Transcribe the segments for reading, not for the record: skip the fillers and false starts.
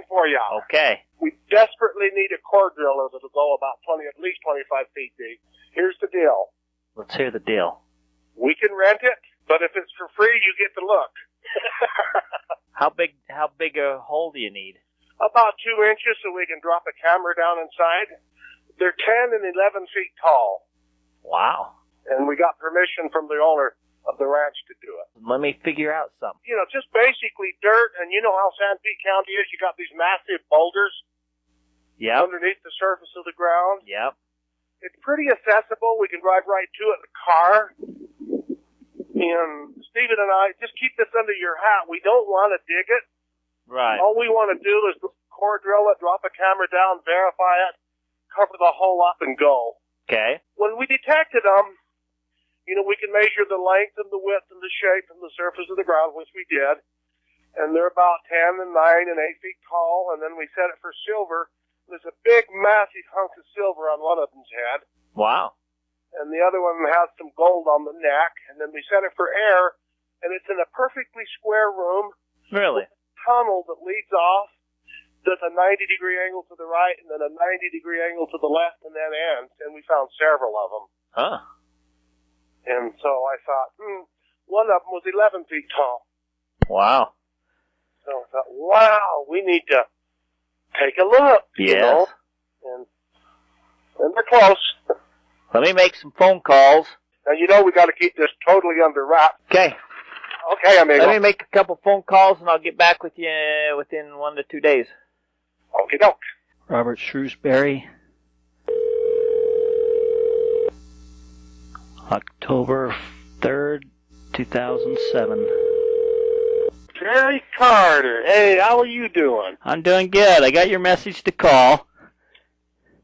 for you. Okay. We desperately need a core driller that'll go about at least 25 feet deep. Here's the deal. Let's hear the deal. We can rent it, but if it's for free, you get to look. How big a hole do you need? About 2 inches so we can drop a camera down inside. They're 10 and 11 feet tall. Wow. And we got permission from the owner of the ranch to do it. Let me figure out something. You know, just basically dirt, and you know how Sanpete County is. You got these massive boulders underneath the surface of the ground. Yep. It's pretty accessible. We can drive right to it in the car. And Stephen and I, just keep this under your hat. We don't want to dig it. Right. All we want to do is core drill it, drop a camera down, verify it, cover the hole up, and go. Okay. When we detected them, you know, we can measure the length and the width and the shape and the surface of the ground, which we did. And they're about 10 and 9 and 8 feet tall. And then we set it for silver. There's a big, massive hunk of silver on one of them's head. Wow. And the other one has some gold on the neck. And then we set it for air. And it's in a perfectly square room. Really? With a tunnel that leads off. There's a 90-degree angle to the right and then a 90-degree angle to the left and then ends. And we found several of them. Huh. And so I thought, one of them was 11 feet tall. Wow. So I thought, wow, we need to take a look. Yes. You know? And they're close. Let me make some phone calls. Now, you know we got to keep this totally under wraps. Okay. Okay, amigo. Let me make a couple phone calls, and I'll get back with you within 1 to 2 days. Okie doke. Robert Shrewsbury. October 3rd, 2007. Jerry Carter. Hey, how are you doing? I'm doing good. I got your message to call.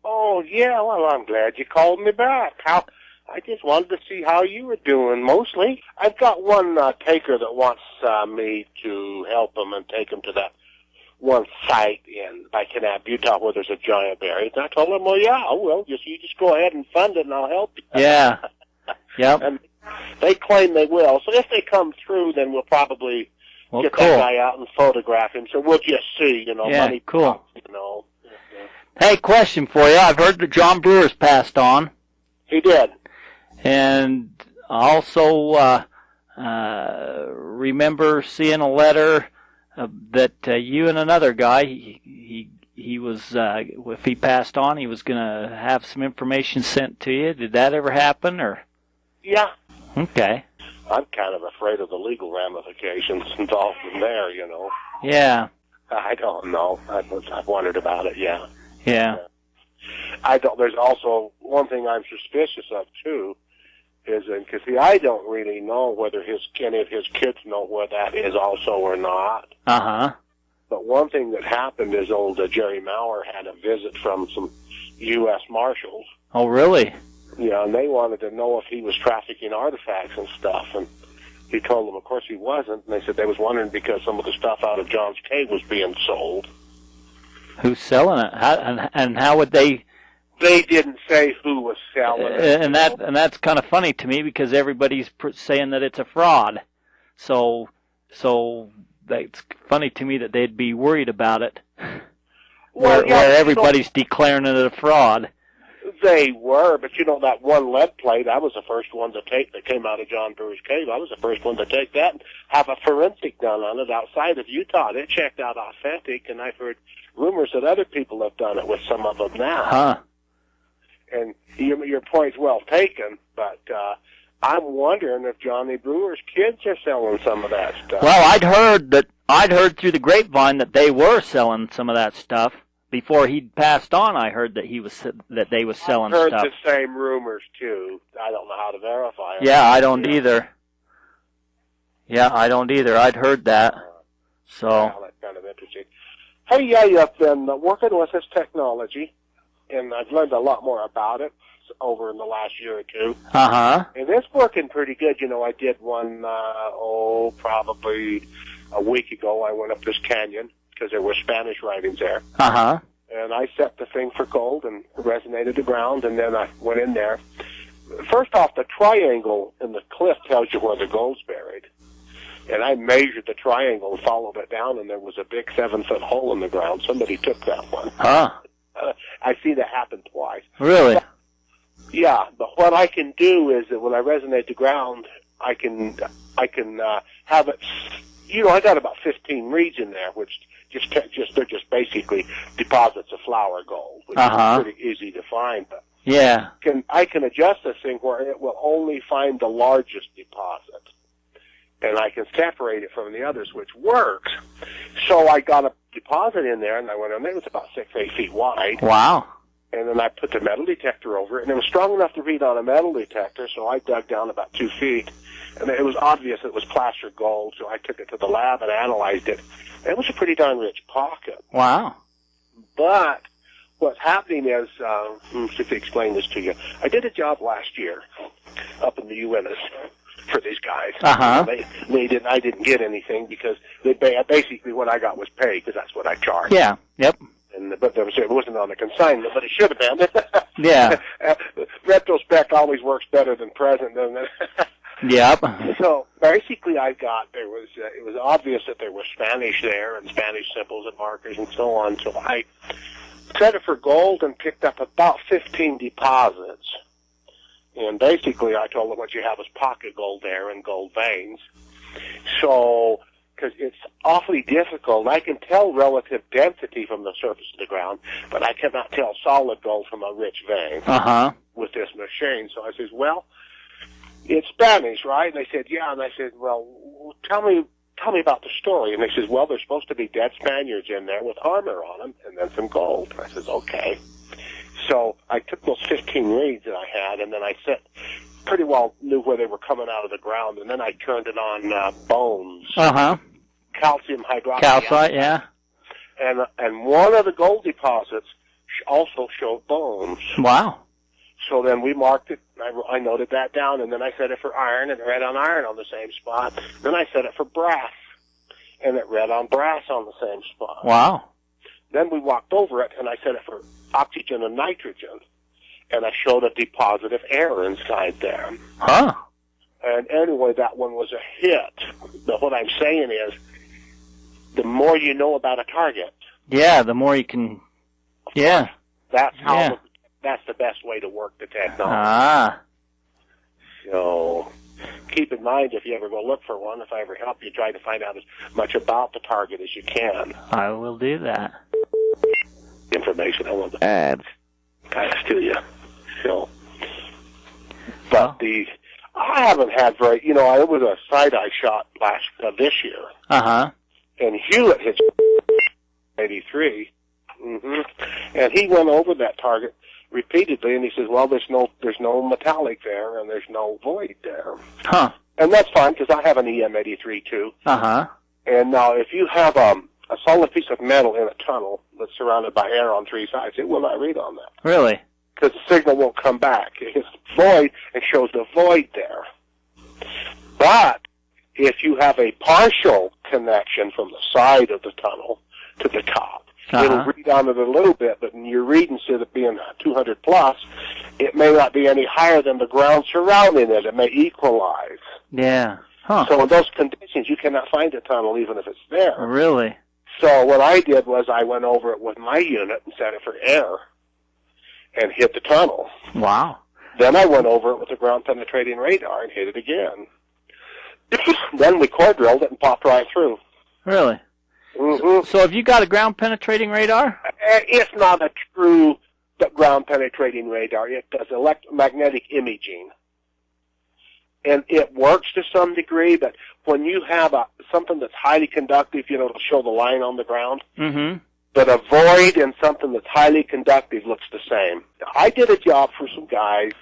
Oh, yeah, well, I'm glad you called me back. I just wanted to see how you were doing, mostly. I've got one taker that wants me to help him and take him to that one site by Kanab, Utah, where there's a giant buried. And I told him, well, yeah, you just go ahead and fund it, and I'll help you. Yeah. Yep. And they claim they will. So if they come through, then we'll probably get cool. that guy out and photograph him. So we'll just see, Yeah, money cool. talks, you know. Hey, question for you. I've heard that John Brewer's passed on. He did. And also remember seeing a letter that you and another guy, he was, if he passed on, he was going to have some information sent to you. Did that ever happen, or? Yeah. Okay. I'm kind of afraid of the legal ramifications involved in there, you know. Yeah. I don't know. I've wondered about it, yeah. Yeah. There's also one thing I'm suspicious of, too, is, because, see, I don't really know whether any of his kids know where that is also or not. Uh-huh. But one thing that happened is old Jerry Maurer had a visit from some U.S. Marshals. Oh, really? Yeah, and they wanted to know if he was trafficking artifacts and stuff, and he told them, of course, he wasn't, and they said they was wondering because some of the stuff out of John's cave was being sold. Who's selling it? And how would they... They didn't say who was selling it. And that's kind of funny to me because everybody's saying that it's a fraud. So that's funny to me that they'd be worried about it. Where everybody's declaring it a fraud. They were, but that one lead plate, I was the first one to take that came out of John Brewer's cave. I was the first one to take that and have a forensic done on it outside of Utah. It checked out authentic, and I've heard rumors that other people have done it with some of them now. Huh. And your point's well taken, but I'm wondering if Johnny Brewer's kids are selling some of that stuff. Well, I'd heard through the grapevine that they were selling some of that stuff. Before he passed on, I heard that they was selling stuff. I've heard the same rumors too. I don't know how to verify it. Yeah, I don't either. Yeah, I don't either. I'd heard that. So. Well, that's kind of interesting. Hey, yeah, I've been working with this technology, and I've learned a lot more about it over in the last year or two. Uh-huh. And it's working pretty good. I did one, probably a week ago. I went up this canyon because there were Spanish writings there. Uh-huh. And I set the thing for gold and resonated the ground, and then I went in there. First off, the triangle in the cliff tells you where the gold's buried. And I measured the triangle and followed it down, and there was a big 7-foot hole in the ground. Somebody took that one. Huh. I've seen that happen twice. Really? Yeah, but what I can do is that when I resonate the ground, I can have it. You know, I got about 15 reeds in there, which they're just basically deposits of flour gold, which is pretty easy to find. But yeah, I can adjust this thing where it will only find the largest deposit, and I can separate it from the others, which works. So I got a deposit in there, and I went in there. It was about 6-8 feet wide. Wow. And then I put the metal detector over it, and it was strong enough to read on a metal detector, so I dug down about 2 feet. And it was obvious it was placer gold, so I took it to the lab and analyzed it. It was a pretty darn rich pocket. Wow. But what's happening is, see if I explain this to you. I did a job last year up in the UNS for these guys. I didn't get anything because basically what I got was paid, because that's what I charged. Yeah. Yep. But it wasn't on the consignment, but it should have been. Yeah. Retrospect always works better than present, doesn't it? Yep. So basically, it was obvious that there was Spanish there and Spanish symbols and markers and so on. So I set it for gold and picked up about 15 deposits. And basically, I told them what you have is pocket gold there and gold veins. So, because it's awfully difficult. I can tell relative density from the surface of the ground, but I cannot tell solid gold from a rich vein with this machine. So I says, well, it's Spanish, right? And they said, yeah. And I said, well, tell me about the story. And they says, well, there's supposed to be dead Spaniards in there with armor on them and then some gold. And I says, okay. So I took those 15 reeds that I had, and then I pretty well knew where they were coming out of the ground, and then I turned it on bones. Calcium hydroxide. Calcite, yeah. And one of the gold deposits also showed bones. Wow. So then we marked it. I noted that down, and then I set it for iron, and it read on iron on the same spot. Then I set it for brass, and it read on brass on the same spot. Wow. Then we walked over it, and I set it for oxygen and nitrogen, and I showed a deposit of air inside there. Huh. And anyway, that one was a hit. But what I'm saying is, the more you know about a target, yeah, the more you can. Yeah. That's how. That's the best way to work the technology. So keep in mind, if you ever go look for one, if I ever help you, try to find out as much about the target as you can. I will do that. Information I want to add to you. So, but I haven't had very. It was a side eye shot this year. And Hewlett hit 83. And he went over that target repeatedly, and he says, well, there's no metallic there, and there's no void there. And that's fine, because I have an EM83 too. And now, if you have a solid piece of metal in a tunnel that's surrounded by air on three sides, it will not read on that. Really? Because the signal won't come back. It's void, it shows the void there. But if you have a partial connection from the side of the tunnel to the top, it'll read on it a little bit, but in your reading, instead of being 200 plus, it may not be any higher than the ground surrounding it. It may equalize. Yeah. So in those conditions, you cannot find a tunnel even if it's there. Really? So what I did was I went over it with my unit and set it for air and hit the tunnel. Wow. Then I went over it with the ground-penetrating radar and hit it again. Then we core drilled it and popped right through. Really? So have you got a ground-penetrating radar? It's not a true ground-penetrating radar. It does electromagnetic imaging. And it works to some degree, but when you have something that's highly conductive, it'll show the line on the ground. But a void and something that's highly conductive looks the same. I did a job for some guys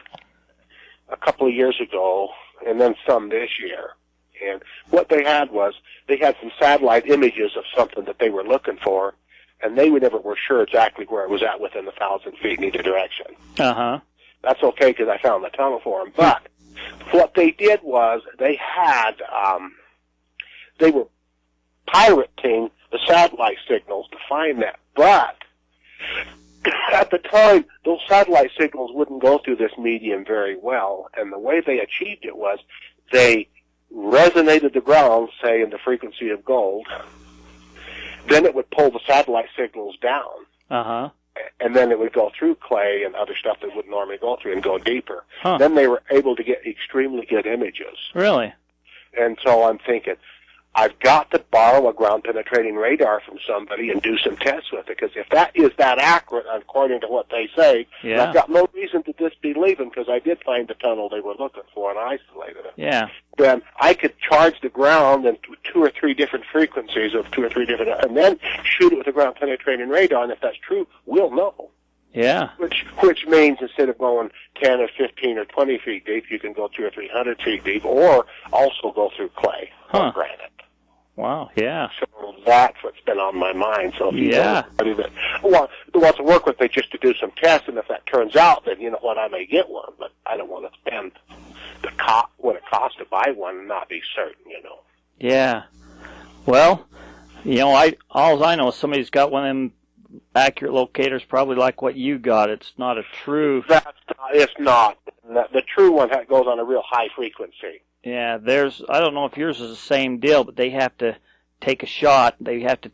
a couple of years ago, and then some this year. And what they had was, they had some satellite images of something that they were looking for, and they never were sure exactly where it was at within 1,000 feet in either direction. That's okay, because I found the tunnel for them. But what they did was, they were pirating the satellite signals to find that. But at the time, those satellite signals wouldn't go through this medium very well, and the way they achieved it was, they resonated the ground, say in the frequency of gold, then it would pull the satellite signals down. Uh-huh. And then it would go through clay and other stuff that wouldn't normally go through and go deeper. Huh. Then they were able to get extremely good images. Really? And so I'm thinking, I've got to borrow a ground-penetrating radar from somebody and do some tests with it, because if that is that accurate, according to what they say, yeah. I've got no reason to disbelieve them, because I did find the tunnel they were looking for and isolated it. Yeah. Then I could charge the ground in 2 or 3 different frequencies of 2 or 3 different, and then shoot it with a ground-penetrating radar, and if that's true, we'll know. Yeah. Which means instead of going 10 or 15 or 20 feet deep, you can go 200 or 300 feet deep, or also go through clay or granite. Wow, yeah. So that's what's been on my mind. So if you know somebody that wants to work with me just to do some tests, and if that turns out, then you know what, I may get one, but I don't want to spend what it costs to buy one and not be certain, you know. Yeah. Well, you know, all I know is somebody's got one of them accurate locators, probably like what you got. It's not a true. It's not. The true one goes on a real high frequency. Yeah, I don't know if yours is the same deal, but they have to take a shot. They have to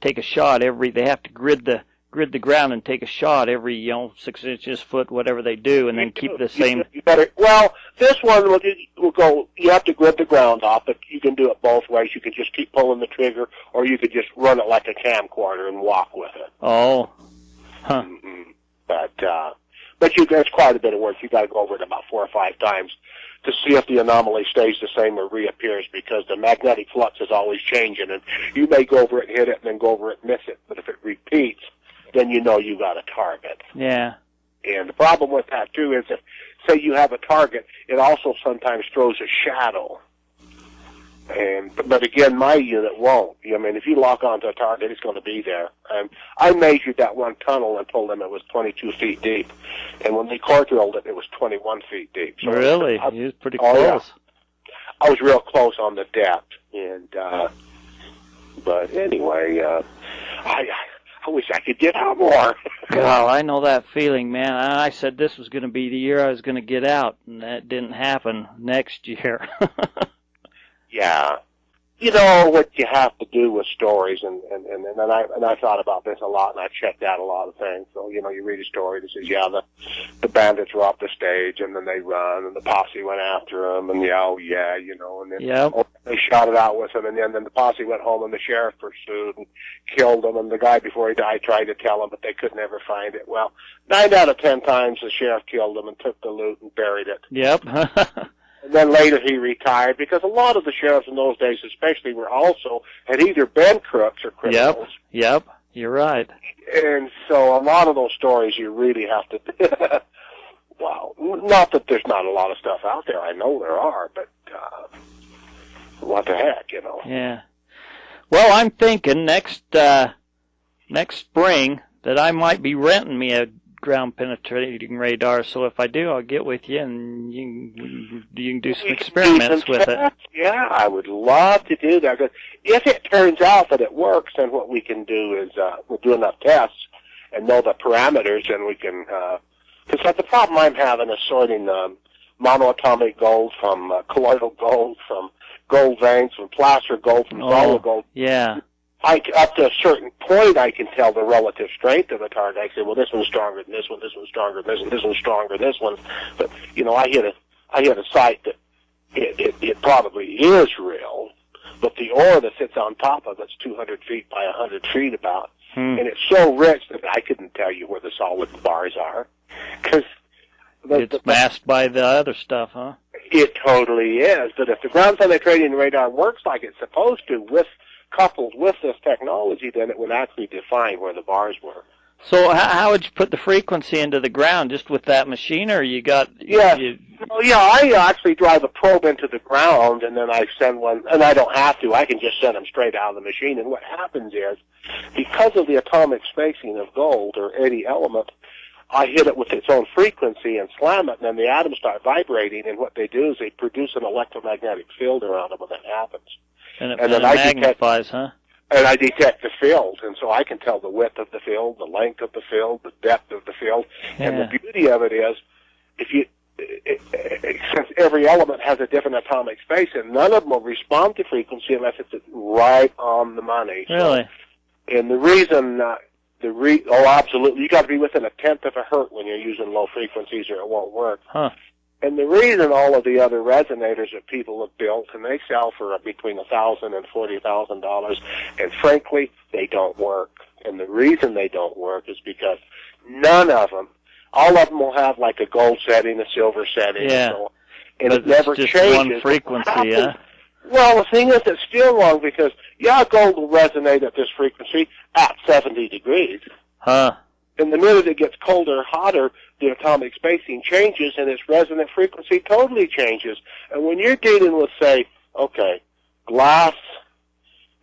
grid the ground and take a shot every, 6 inches, foot, whatever they do, and then keep the same. Well, this one will go, you have to grid the ground off, but you can do it both ways. You can just keep pulling the trigger, or you could just run it like a camcorder and walk with it. Oh. Huh. Mm-hmm. But it's quite a bit of work. You got to go over it about 4 or 5 times to see if the anomaly stays the same or reappears, because the magnetic flux is always changing, and you may go over it, hit it, and then go over it and miss it. But if it repeats, then you know you got a target. Yeah. And the problem with that, too, is if, say, you have a target, it also sometimes throws a shadow. But again, my unit won't. I mean, if you lock onto a target, it's going to be there. I measured that one tunnel and told them it was 22 feet deep. And when they core drilled it, it was 21 feet deep. So really? You was pretty close. Yeah. I was real close on the depth. But anyway, I wish I could get out more. God, I know that feeling, man. I said this was going to be the year I was going to get out, and that didn't happen next year. Yeah. You know what you have to do with stories, and I thought about this a lot, and I checked out a lot of things. So, you read a story that says, the bandits were off the stage, and then they run, and the posse went after them, and and then they shot it out with them, and then the posse went home, and the sheriff pursued and killed them, and the guy before he died tried to tell him, but they could never find it. Well, 9 out of 10 times the sheriff killed them and took the loot and buried it. Yep. And then later he retired, because a lot of the sheriffs in those days especially had either been crooks or criminals. Yep, you're right. And so a lot of those stories you really have to, wow, not that there's not a lot of stuff out there, I know there are, but what the heck, Yeah. Well, I'm thinking next spring that I might be renting me a ground-penetrating radar, so if I do, I'll get with you, and you can do some experiments with it. Yeah, I would love to do that. Because if it turns out that it works, then what we can do is we'll do enough tests and know the parameters, and we can... Because the problem I'm having is sorting monoatomic gold from colloidal gold, from gold veins, from placer gold, from solid gold. Yeah. Up to a certain point, I can tell the relative strength of the target. I say, well, this one's stronger than this one, this one's stronger than this one, this one's stronger than this one. But, I hit a site that it probably is real, but the ore that sits on top of it's 200 feet by 100 feet about. And it's so rich that I couldn't tell you where the solid bars are. Because it's masked by the other stuff, huh? It totally is. But if the ground-penetrating radar works like it's supposed to, coupled with this technology, then it would actually define where the bars were. So how would you put the frequency into the ground? Just with that machine, or you got... I actually drive a probe into the ground, and then I send one, and I don't have to. I can just send them straight out of the machine. And what happens is, because of the atomic spacing of gold, or any element, I hit it with its own frequency and slam it, and then the atoms start vibrating, and what they do is they produce an electromagnetic field around them when that happens. And then I magnifies, huh? And I detect the field, and so I can tell the width of the field, the length of the field, the depth of the field. Yeah. And the beauty of it is, since every element has a different atomic space, and none of them will respond to frequency unless it's right on the money. Really? So, and the reason, absolutely, you got to be within a tenth of a hertz when you're using low frequencies, or it won't work. Huh. And the reason all of the other resonators that people have built, and they sell for between $1,000 and $40,000, and frankly, they don't work. And the reason they don't work is because none of them, all of them will have like a gold setting, a silver setting, yeah. And it never just changes. One frequency, yeah. Well, the thing is, it's still wrong because, gold will resonate at this frequency at 70 degrees. Huh. And the minute it gets colder or hotter, the atomic spacing changes and its resonant frequency totally changes. And when you're dealing with, say, okay, glass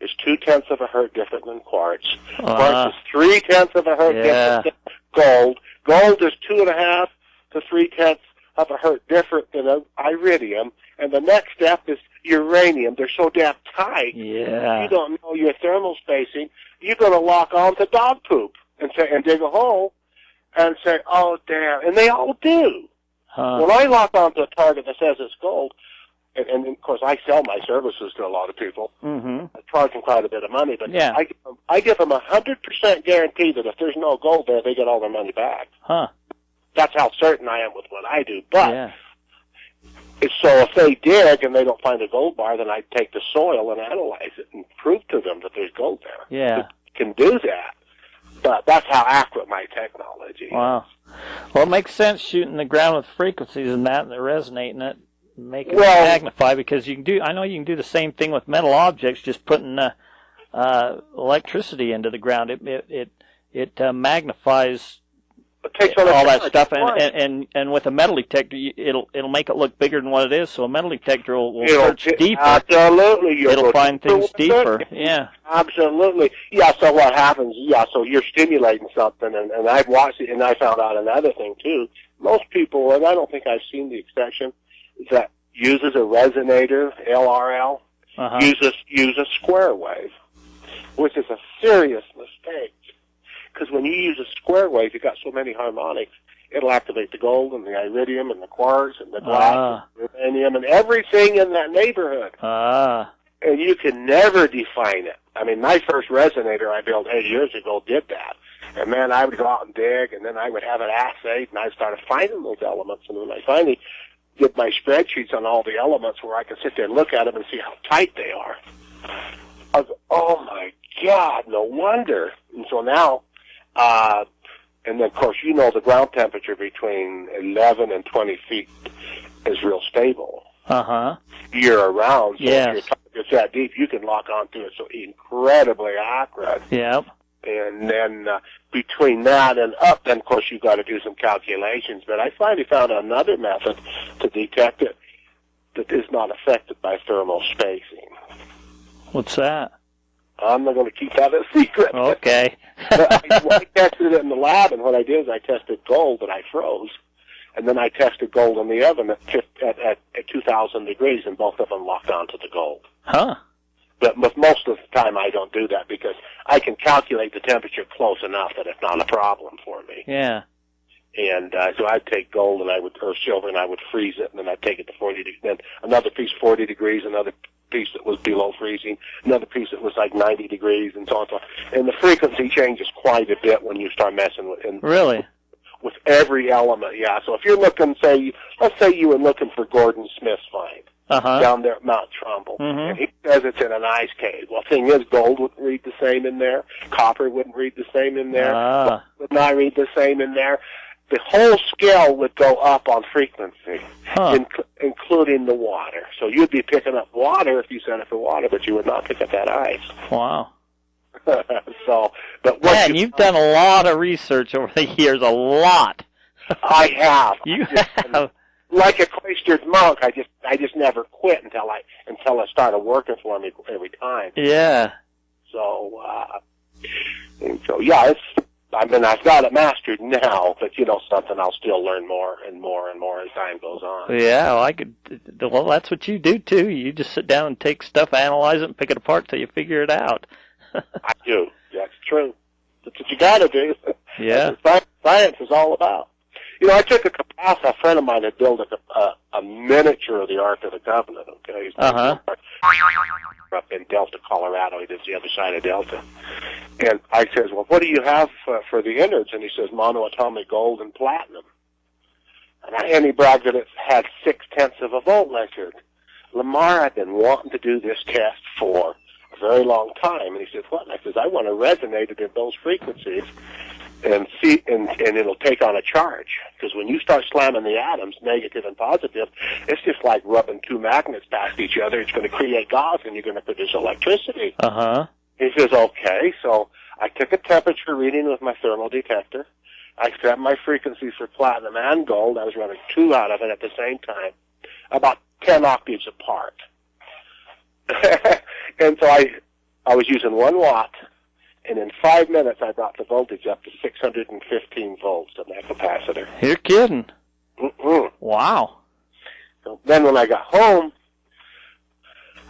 is 0.2 of a hertz different than quartz. Quartz is 0.3 of a hertz different than gold. Gold is 2.5 to 0.3 of a hertz different than iridium. And the next step is uranium. They're so damn tight. Yeah. You don't know your thermal spacing. You're going to lock on to dog poop and dig a hole and say, oh, damn. And they all do. Huh. When I lock onto a target that says it's gold, and of course I sell my services to a lot of people, I charge them quite a bit of money, but I give them 100% guarantee that if there's no gold there, they get all their money back. Huh. That's how certain I am with what I do. But so if they dig and they don't find a gold bar, then I take the soil and analyze it and prove to them that there's gold there. Yeah. You can do that. But that's how accurate my technology is. Wow. Well, it makes sense shooting the ground with frequencies and that, and they're resonating it, make it magnify, because I know you can do the same thing with metal objects, just putting electricity into the ground. It magnifies all that stuff, and with a metal detector, it'll make it look bigger than what it is. So a metal detector will search deeper. Absolutely, it'll find things deeper. Yeah, absolutely. Yeah. So what happens? Yeah. So you're stimulating something, and I've watched it, and I found out another thing too. Most people, and I don't think I've seen the exception, that uses a resonator, LRL, use a square wave, which is a serious mistake. Because when you use a square wave, you've got so many harmonics, it'll activate the gold and the iridium and the quartz and the glass and the uranium and everything in that neighborhood. And you can never define it. I mean, my first resonator I built 8 years ago did that. And, man, I would go out and dig, and then I would have it assayed, and I started finding those elements. And when I finally did my spreadsheets on all the elements where I could sit there and look at them and see how tight they are, I was, oh, my God, no wonder. And so now... and then, of course, the ground temperature between 11 and 20 feet is real stable. Year-round. So if your target's that deep, you can lock onto it so incredibly accurate. Yep. And then between that and up, then, of course, you've got to do some calculations. But I finally found another method to detect it that is not affected by thermal spacing. What's that? I'm not going to keep that a secret. Okay. I tested it in the lab, and what I did is I tested gold that I froze, and then I tested gold in the oven at 2,000 degrees, and both of them locked onto the gold. Huh. But most of the time I don't do that because I can calculate the temperature close enough that it's not a problem for me. Yeah. And so I'd take gold or silver, and I would freeze it, and then I'd take it to 40 degrees. Then another piece 40 degrees, another piece that was below freezing, another piece that was like 90 degrees, and so on. And the frequency changes quite a bit when you start messing with it. Really? With every element, yeah. So if you're looking, let's say you were looking for Gordon Smith's find down there at Mount Trumbull, and he says it's in an ice cave. Well, the thing is, gold wouldn't read the same in there. Copper wouldn't read the same in there. Gold would not read the same in there. The whole scale would go up on frequency, including the water. So you'd be picking up water if you sent it for water, but you would not pick up that ice. Wow. But man, you've done a lot of research over the years, a lot. I have. You have. Like a cloistered monk, I just never quit until it started working for me every time. Yeah. So yeah, I've got it mastered now, but something I'll still learn more and more and more as time goes on. Yeah, well, that's what you do too. You just sit down and take stuff, analyze it, and pick it apart till you figure it out. I do. That's true. That's what you got to do. Yeah. That's what science is all about. I took a capacity. A friend of mine had built a miniature of the Ark of the Covenant. Okay, up in Delta, Colorado. He lives the other side of Delta. And I says, well, what do you have for the innards? And he says, monoatomic gold and platinum. And he bragged that it had 0.6 of a volt. And I said, Lamar, I've been wanting to do this test for a very long time. And he says, what? And I says, I want to resonate it at those frequencies and see, and it'll take on a charge. Because when you start slamming the atoms, negative and positive, it's just like rubbing two magnets past each other. It's going to create gauze, and you're going to produce electricity. Uh-huh. He says, okay. So I took a temperature reading with my thermal detector. I set my frequencies for platinum and gold. I was running 2 out of it at the same time, about 10 octaves apart. And so I was using 1 watt. And in 5 minutes, I brought the voltage up to 615 volts on that capacitor. You're kidding. Mm-mm. Wow. So then when I got home,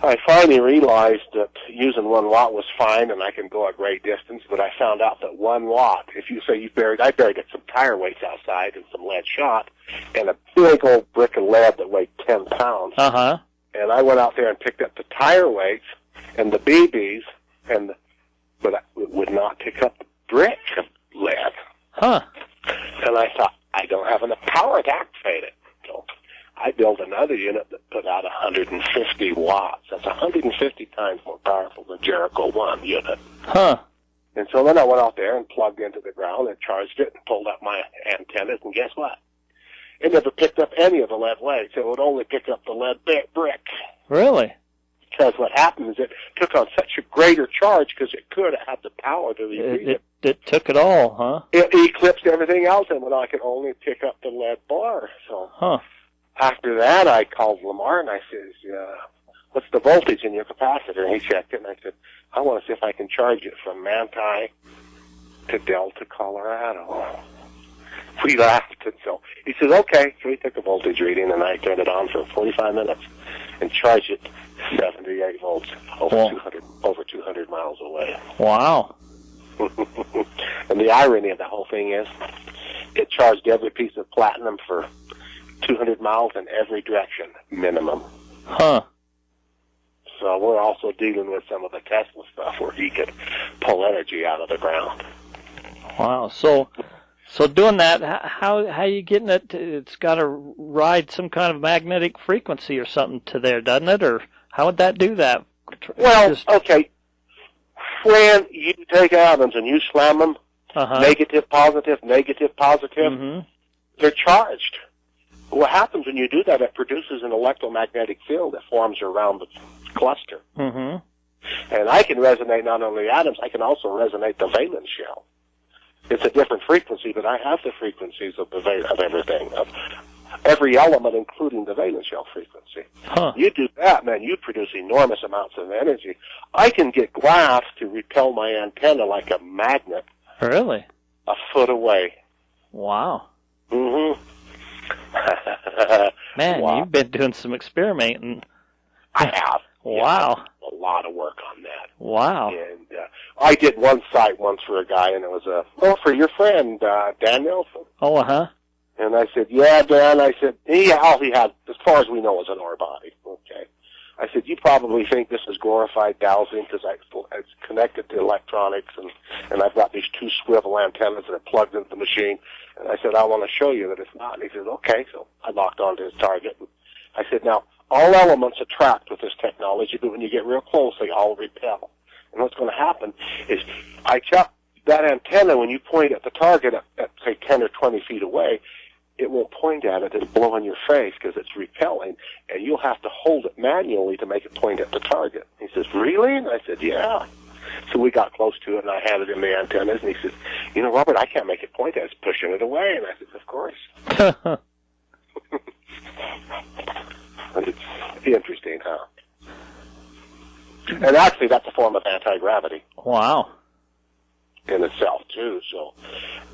I finally realized that using 1 watt was fine and I can go a great distance, but I found out that 1 watt, if you say I buried some tire weights outside and some lead shot and a big old brick of lead that weighed 10 pounds. Uh-huh. And I went out there and picked up the tire weights and the BBs but it would not pick up the brick of lead. Huh. And I thought, I don't have enough power to activate it. So I built another unit that put out 150 watts. That's 150 times more powerful than Jericho 1 unit. Huh. And so then I went out there and plugged into the ground and charged it and pulled up my antennas, and guess what? It never picked up any of the lead weights. It would only pick up the lead brick. Really? Because what happened is it took on such a greater charge because it had the power to repeat it. It took it all, huh? It eclipsed everything else, and when I could only pick up the lead bar. So after that, I called Lamar, and I says, what's the voltage in your capacitor? And he checked it, and I said, I want to see if I can charge it from Manti to Delta, Colorado. We laughed, and so he says, okay. So he took a voltage reading, and I turned it on for 45 minutes and charged it 78 volts over 200 miles away. Wow. And the irony of the whole thing is it charged every piece of platinum for 200 miles in every direction, minimum. Huh. So we're also dealing with some of the Tesla stuff where he could pull energy out of the ground. Wow. So doing that, how you getting it? It's got to ride some kind of magnetic frequency or something to there, doesn't it? Or how would that do that? Well, okay. When you take atoms and you slam them, negative, positive, mm-hmm. they're charged. What happens when you do that, it produces an electromagnetic field that forms around the cluster. Mm-hmm. And I can resonate not only atoms, I can also resonate the valence shell. It's a different frequency, but I have the frequencies of everything, of every element, including the valence shell frequency. Huh. You do that, man, you produce enormous amounts of energy. I can get glass to repel my antenna like a magnet. Really? A foot away. Wow. Mm-hmm. Man, wow. You've been doing some experimenting. I have. Wow. Yeah, a lot of work on that. Wow. And I did one site once for a guy, and it was for your friend, Dan Nelson. Oh, uh-huh. And I said, yeah, Dan. I said, all he had, as far as we know, was an ore body. Okay. I said, you probably think this is glorified dowsing because it's connected to electronics, and I've got these 2 swivel antennas that are plugged into the machine. And I said, I want to show you that it's not. And he said, okay. So I locked onto his target. And I said, now, all elements attract with this technology, but when you get real close, they all repel. And what's going to happen is I chop that antenna when you point at the target at say, 10 or 20 feet away, it won't point at it. It'll blow in your face because it's repelling, and you'll have to hold it manually to make it point at the target. He says, really? And I said, yeah. So we got close to it, and I handed him the antennas, and he says, Robert, I can't make it point at it. It's pushing it away. And I said, of course. It's interesting, huh? And actually, that's a form of anti-gravity. Wow. In itself, too. So,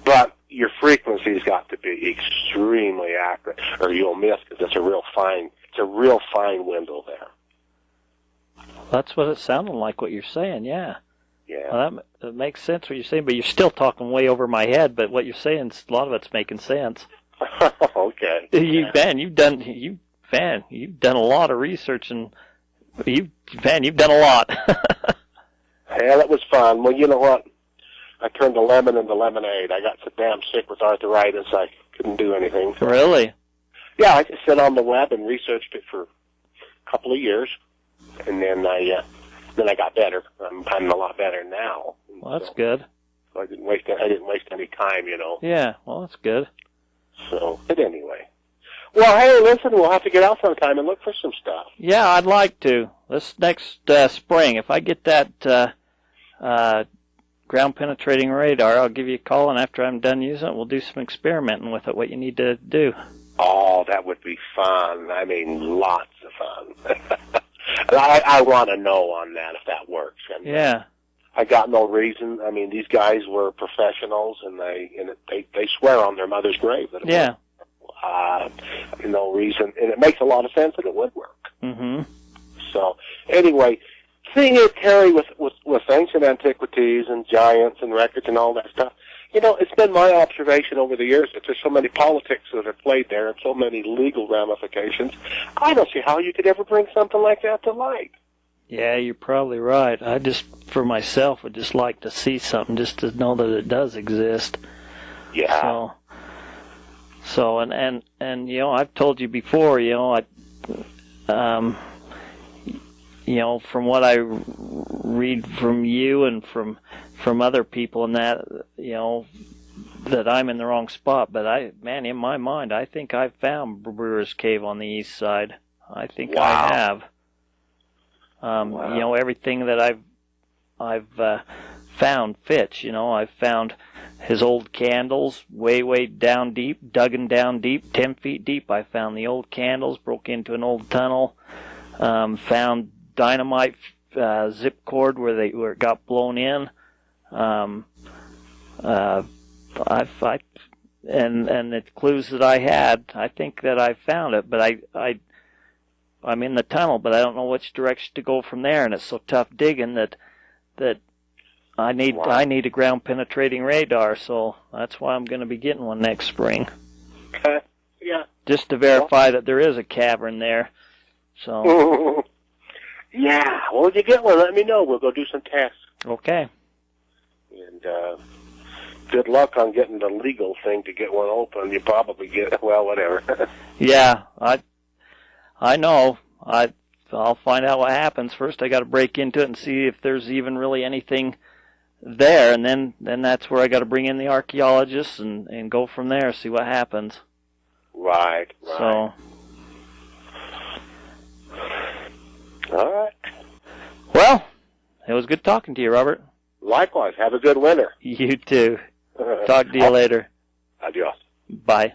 but your frequency's got to be extremely accurate, or you'll miss because it's a real fine window there. That's what it sounded like, what you're saying, yeah. Yeah. Well, that makes sense what you're saying, but you're still talking way over my head, but what you're saying, a lot of it's making sense. Okay. You've done a lot of research, and you've done a lot. Yeah, that was fun. Well, you know what? I turned the lemon into lemonade. I got so damn sick with arthritis, I couldn't do anything. So, really? yeah, I just sat on the web and researched it for a couple of years, and then I got better. I'm a lot better now. Well, that's good. So I didn't waste any time, you know. Yeah, well, that's good. So, but anyway. Well, hey, listen, we'll have to get out sometime and look for some stuff. Yeah, I'd like to. This next spring, if I get that ground-penetrating radar, I'll give you a call, and after I'm done using it, we'll do some experimenting with it, what you need to do. Oh, that would be fun. I mean, lots of fun. I want to know on that if that works. And, yeah. I got no reason. I mean, these guys were professionals, and they swear on their mother's grave that it yeah. No reason, and it makes a lot of sense that it would work. Mm-hmm. So, anyway, seeing it, Terry, with ancient antiquities and giants and records and all that stuff, you know, it's been my observation over the years that there's so many politics that are played there and so many legal ramifications. I don't see how you could ever bring something like that to light. Yeah, you're probably right. I just, for myself, would just like to see something just to know that it does exist. Yeah. So and you know, I've told you before, you know, you know, from what I read from you and from other people and that, you know, that I'm in the wrong spot. But in my mind, I think I've found Brewer's Cave on the east side. I think wow. I have. Wow. You know, everything that I've found fits. You know, I've found his old candles way down deep, dug down deep, 10 feet deep. I found the old candles, broke into an old tunnel, found dynamite zip cord where it got blown in. And the clues that I had, I think that I found it, but I'm in the tunnel, but I don't know which direction to go from there, and it's so tough digging that I need a ground penetrating radar, so that's why I'm going to be getting one next spring. Okay. Yeah. Just to verify that there is a cavern there. So. Yeah. Well, if you get one, let me know. We'll go do some tests. Okay. And good luck on getting the legal thing to get one open. You probably get whatever. Yeah, I know. I'll find out what happens. First, I got to break into it and see if there's even really anything there, and then that's where I got to bring in the archaeologists and go from there, see what happens. Right. So. All right. Well, it was good talking to you, Robert. Likewise. Have a good winter. You too. Talk to you later. Adios. Bye.